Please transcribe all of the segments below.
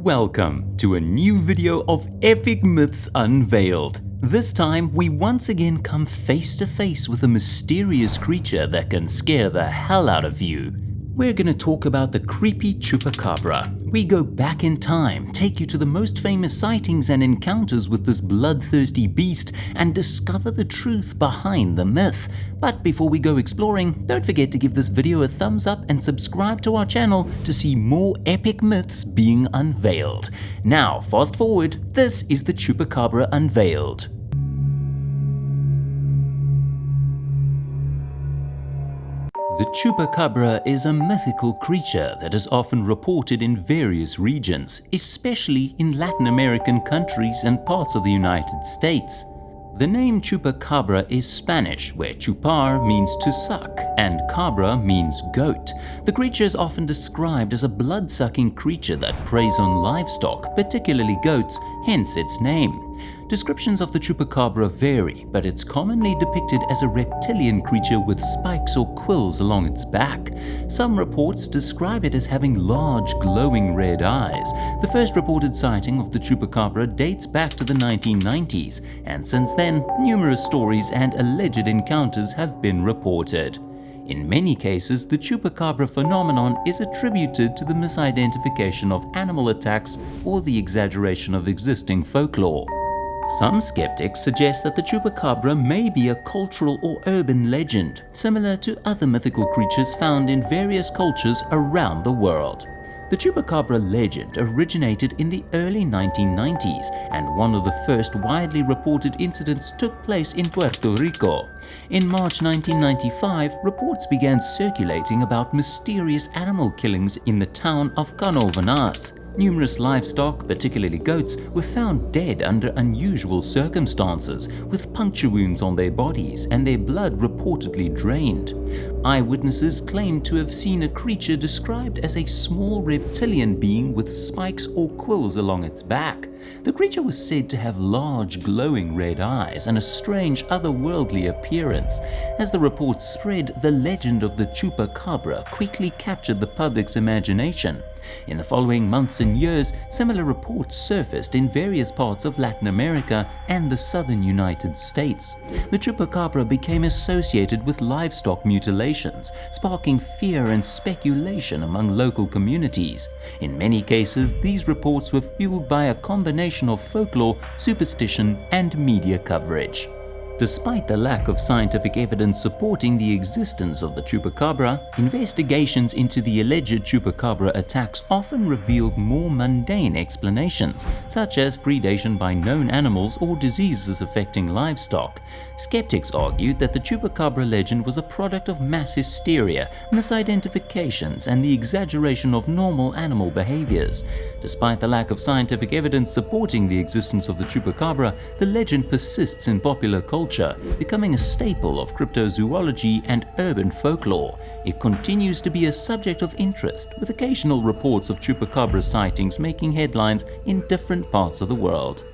Welcome to a new video of Epic Myths Unveiled. This time, we once again come face to face with a mysterious creature that can scare the hell out of you. We're gonna talk about the creepy Chupacabra. We go back in time, take you to the most famous sightings and encounters with this bloodthirsty beast, and discover the truth behind the myth. But before we go exploring, don't forget to give this video a thumbs up and subscribe to our channel to see more epic myths being unveiled. Now, fast forward, this is the Chupacabra Unveiled. The Chupacabra is a mythical creature that is often reported in various regions, especially in Latin American countries and parts of the United States. The name Chupacabra is Spanish, where chupar means to suck and cabra means goat. The creature is often described as a blood-sucking creature that preys on livestock, particularly goats, hence its name. Descriptions of the Chupacabra vary, but it's commonly depicted as a reptilian creature with spikes or quills along its back. Some reports describe it as having large glowing red eyes. The first reported sighting of the Chupacabra dates back to the 1990s, and since then, numerous stories and alleged encounters have been reported. In many cases, the Chupacabra phenomenon is attributed to the misidentification of animal attacks or the exaggeration of existing folklore. Some skeptics suggest that the Chupacabra may be a cultural or urban legend, similar to other mythical creatures found in various cultures around the world. The Chupacabra legend originated in the early 1990s, and one of the first widely reported incidents took place in Puerto Rico. In March 1995, reports began circulating about mysterious animal killings in the town of Canovanas. Numerous livestock, particularly goats, were found dead under unusual circumstances, with puncture wounds on their bodies and their blood reportedly drained. Eyewitnesses claimed to have seen a creature described as a small reptilian being with spikes or quills along its back. The creature was said to have large glowing red eyes and a strange otherworldly appearance. As the reports spread, the legend of the Chupacabra quickly captured the public's imagination. In the following months and years, similar reports surfaced in various parts of Latin America and the southern United States. The Chupacabra became associated with livestock mutilations, sparking fear and speculation among local communities. In many cases, these reports were fueled by a combination of folklore, superstition, and media coverage. Despite the lack of scientific evidence supporting the existence of the Chupacabra, investigations into the alleged Chupacabra attacks often revealed more mundane explanations, such as predation by known animals or diseases affecting livestock. Skeptics argued that the Chupacabra legend was a product of mass hysteria, misidentifications, and the exaggeration of normal animal behaviors. Despite the lack of scientific evidence supporting the existence of the Chupacabra, the legend persists in popular culture, becoming a staple of cryptozoology and urban folklore. It continues to be a subject of interest, with occasional reports of Chupacabra sightings making headlines in different parts of the world.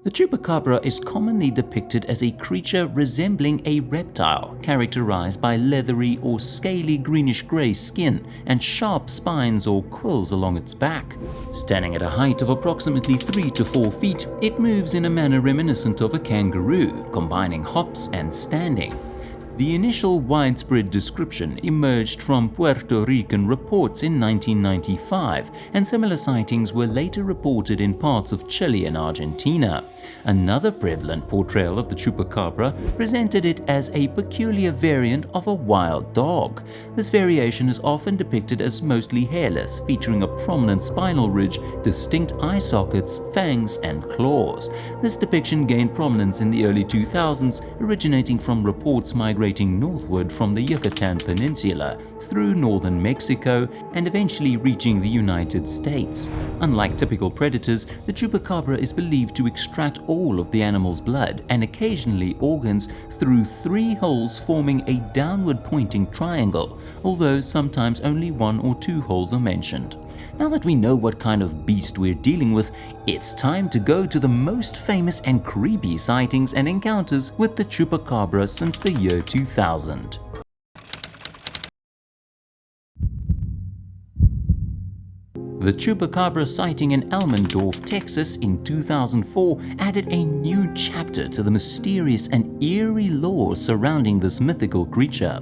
The Chupacabra is commonly depicted as a creature resembling a reptile, characterized by leathery or scaly greenish-gray skin and sharp spines or quills along its back. Standing at a height of approximately 3 to 4 feet, it moves in a manner reminiscent of a kangaroo, combining hops and standing. The initial widespread description emerged from Puerto Rican reports in 1995, and similar sightings were later reported in parts of Chile and Argentina. Another prevalent portrayal of the Chupacabra presented it as a peculiar variant of a wild dog. This variation is often depicted as mostly hairless, featuring a prominent spinal ridge, distinct eye sockets, fangs, and claws. This depiction gained prominence in the early 2000s, originating from reports migrating northward from the Yucatan Peninsula through northern Mexico and eventually reaching the United States. Unlike typical predators, the Chupacabra is believed to extract all of the animal's blood and occasionally organs through 3 holes forming a downward pointing triangle, although sometimes only 1 or 2 holes are mentioned. Now that we know what kind of beast we're dealing with, it's time to go to the most famous and creepy sightings and encounters with the Chupacabra since the year 2000. The Chupacabra sighting in Elmendorf, Texas in 2004 added a new chapter to the mysterious and eerie lore surrounding this mythical creature.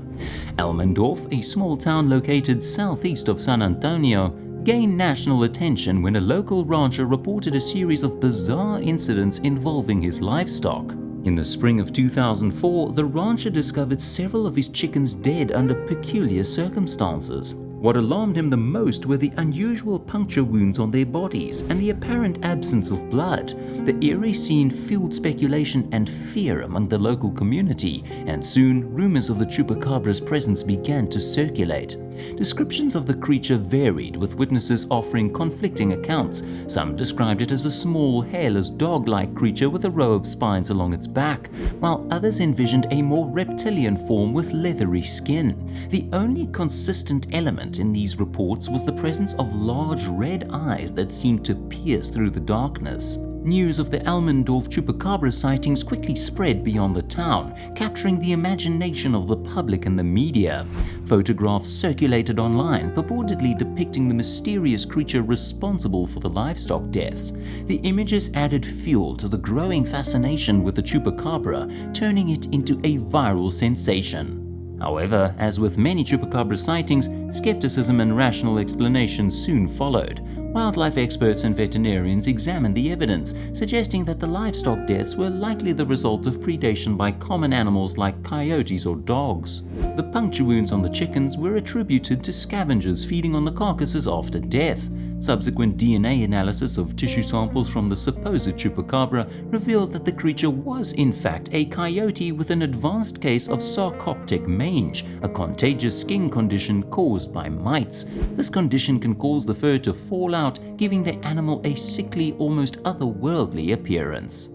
Elmendorf, a small town located southeast of San Antonio, gained national attention when a local rancher reported a series of bizarre incidents involving his livestock. In the spring of 2004, the rancher discovered several of his chickens dead under peculiar circumstances. What alarmed him the most were the unusual puncture wounds on their bodies and the apparent absence of blood. The eerie scene fueled speculation and fear among the local community, and soon rumors of the Chupacabra's presence began to circulate. Descriptions of the creature varied, with witnesses offering conflicting accounts. Some described it as a small, hairless, dog-like creature with a row of spines along its back, while others envisioned a more reptilian form with leathery skin. The only consistent element in these reports was the presence of large red eyes that seemed to pierce through the darkness. News of the Elmendorf Chupacabra sightings quickly spread beyond the town, capturing the imagination of the public and the media. Photographs circulated online, purportedly depicting the mysterious creature responsible for the livestock deaths. The images added fuel to the growing fascination with the Chupacabra, turning it into a viral sensation. However, as with many Chupacabra sightings, skepticism and rational explanations soon followed. Wildlife experts and veterinarians examined the evidence, suggesting that the livestock deaths were likely the result of predation by common animals like coyotes or dogs. The puncture wounds on the chickens were attributed to scavengers feeding on the carcasses after death. Subsequent DNA analysis of tissue samples from the supposed Chupacabra revealed that the creature was in fact a coyote with an advanced case of sarcoptic mange, a contagious skin condition caused by mites. This condition can cause the fur to fall out, giving the animal a sickly, almost otherworldly appearance.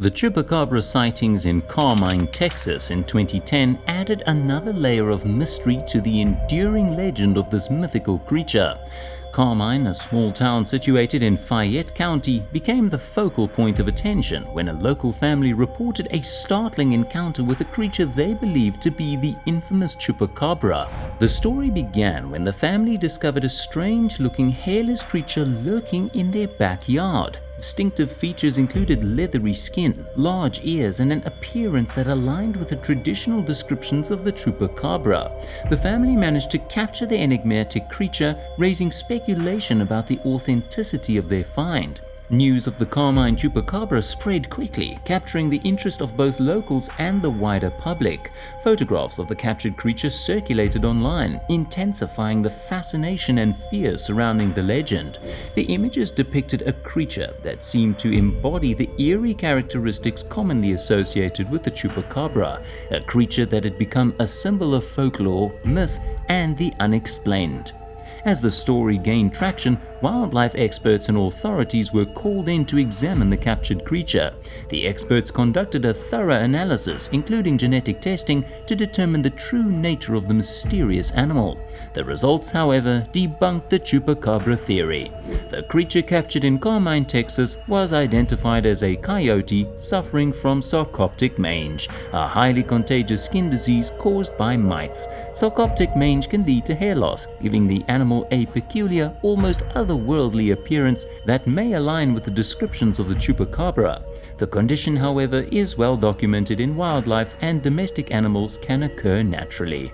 The Chupacabra sightings in Carmine, Texas in 2010 added another layer of mystery to the enduring legend of this mythical creature. Carmine, a small town situated in Fayette County, became the focal point of attention when a local family reported a startling encounter with a creature they believed to be the infamous Chupacabra. The story began when the family discovered a strange-looking hairless creature lurking in their backyard. Distinctive features included leathery skin, large ears, and an appearance that aligned with the traditional descriptions of the Chupacabra. The family managed to capture the enigmatic creature, raising speculation about the authenticity of their find. News of the Carmine Chupacabra spread quickly, capturing the interest of both locals and the wider public. Photographs of the captured creature circulated online, intensifying the fascination and fear surrounding the legend. The images depicted a creature that seemed to embody the eerie characteristics commonly associated with the Chupacabra, a creature that had become a symbol of folklore, myth, and the unexplained. As the story gained traction, wildlife experts and authorities were called in to examine the captured creature. The experts conducted a thorough analysis, including genetic testing, to determine the true nature of the mysterious animal. The results, however, debunked the Chupacabra theory. The creature captured in Carmine, Texas, was identified as a coyote suffering from sarcoptic mange, a highly contagious skin disease caused by mites. Sarcoptic mange can lead to hair loss, giving the animal a peculiar, almost otherworldly appearance that may align with the descriptions of the Chupacabra. The condition, however, is well documented in wildlife, and domestic animals can occur naturally.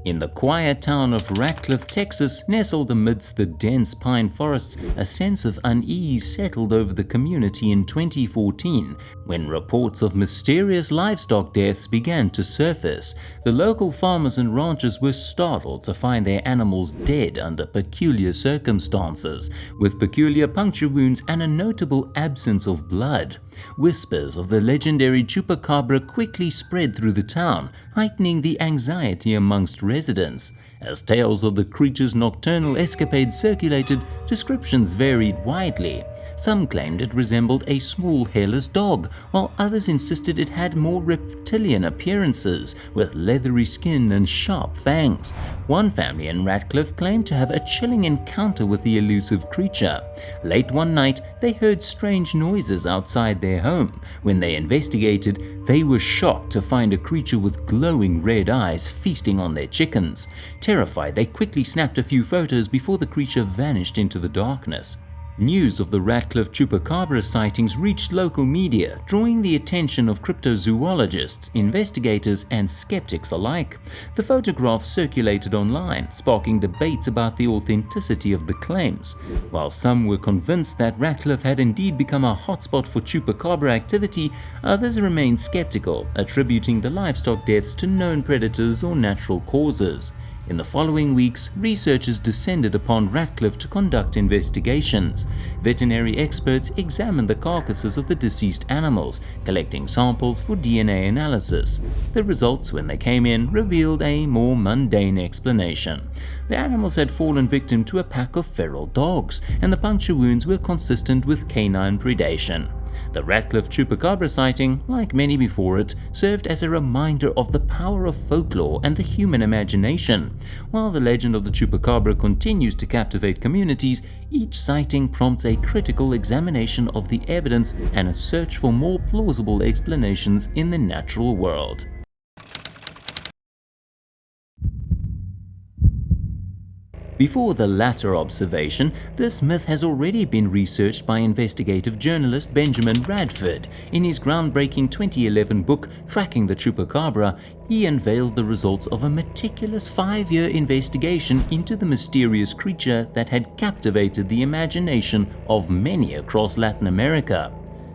In the quiet town of Ratcliffe, Texas, nestled amidst the dense pine forests, a sense of unease settled over the community in 2014 when reports of mysterious livestock deaths began to surface. The local farmers and ranchers were startled to find their animals dead under peculiar circumstances, with peculiar puncture wounds and a notable absence of blood. Whispers of the legendary Chupacabra quickly spread through the town, heightening the anxiety amongst residents. As tales of the creature's nocturnal escapades circulated, descriptions varied widely. Some claimed it resembled a small hairless dog, while others insisted it had more reptilian appearances, with leathery skin and sharp fangs. One family in Ratcliffe claimed to have a chilling encounter with the elusive creature. Late one night, they heard strange noises outside their home. When they investigated, they were shocked to find a creature with glowing red eyes feasting on their chickens. Terrified, they quickly snapped a few photos before the creature vanished into the darkness. News of the Ratcliffe Chupacabra sightings reached local media, drawing the attention of cryptozoologists, investigators, and skeptics alike. The photographs circulated online, sparking debates about the authenticity of the claims. While some were convinced that Ratcliffe had indeed become a hotspot for Chupacabra activity, others remained skeptical, attributing the livestock deaths to known predators or natural causes. In the following weeks, researchers descended upon Ratcliffe to conduct investigations. Veterinary experts examined the carcasses of the deceased animals, collecting samples for DNA analysis. The results, when they came in, revealed a more mundane explanation. The animals had fallen victim to a pack of feral dogs, and the puncture wounds were consistent with canine predation. The Ratcliffe Chupacabra sighting, like many before it, served as a reminder of the power of folklore and the human imagination. While the legend of the Chupacabra continues to captivate communities, each sighting prompts a critical examination of the evidence and a search for more plausible explanations in the natural world. Before the latter observation, this myth has already been researched by investigative journalist Benjamin Radford. In his groundbreaking 2011 book, Tracking the Chupacabra, he unveiled the results of a meticulous 5-year investigation into the mysterious creature that had captivated the imagination of many across Latin America.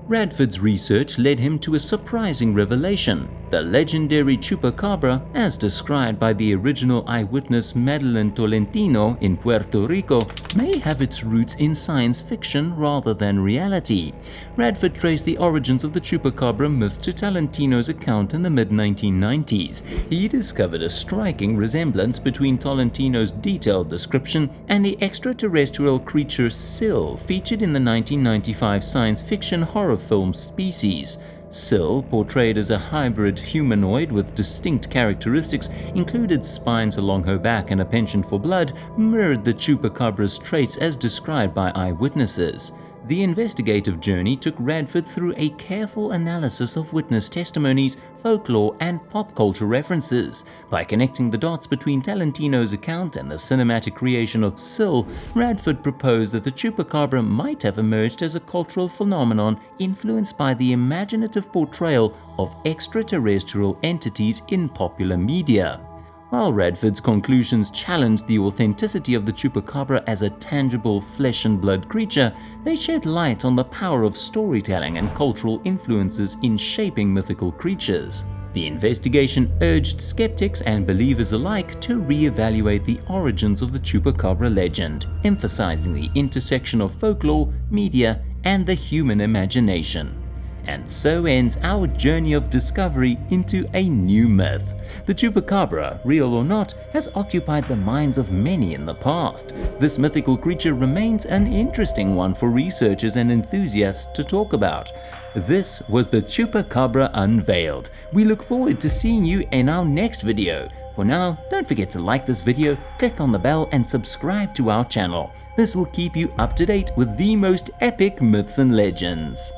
Radford's research led him to a surprising revelation. The legendary Chupacabra, as described by the original eyewitness Madeleine Tolentino in Puerto Rico, may have its roots in science fiction rather than reality. Radford traced the origins of the Chupacabra myth to Tolentino's account in the mid-1990s. He discovered a striking resemblance between Tolentino's detailed description and the extraterrestrial creature Syl featured in the 1995 science fiction horror film Species. Syl, portrayed as a hybrid humanoid with distinct characteristics, included spines along her back and a penchant for blood, mirrored the Chupacabra's traits as described by eyewitnesses. The investigative journey took Radford through a careful analysis of witness testimonies, folklore, and pop culture references. By connecting the dots between Tolentino's account and the cinematic creation of Syl, Radford proposed that the Chupacabra might have emerged as a cultural phenomenon influenced by the imaginative portrayal of extraterrestrial entities in popular media. While Radford's conclusions challenged the authenticity of the Chupacabra as a tangible flesh and blood creature, they shed light on the power of storytelling and cultural influences in shaping mythical creatures. The investigation urged skeptics and believers alike to re-evaluate the origins of the Chupacabra legend, emphasizing the intersection of folklore, media, and the human imagination. And so ends our journey of discovery into a new myth. The Chupacabra, real or not, has occupied the minds of many in the past. This mythical creature remains an interesting one for researchers and enthusiasts to talk about. This was the Chupacabra Unveiled. We look forward to seeing you in our next video. For now, don't forget to like this video, click on the bell, and subscribe to our channel. This will keep you up to date with the most epic myths and legends.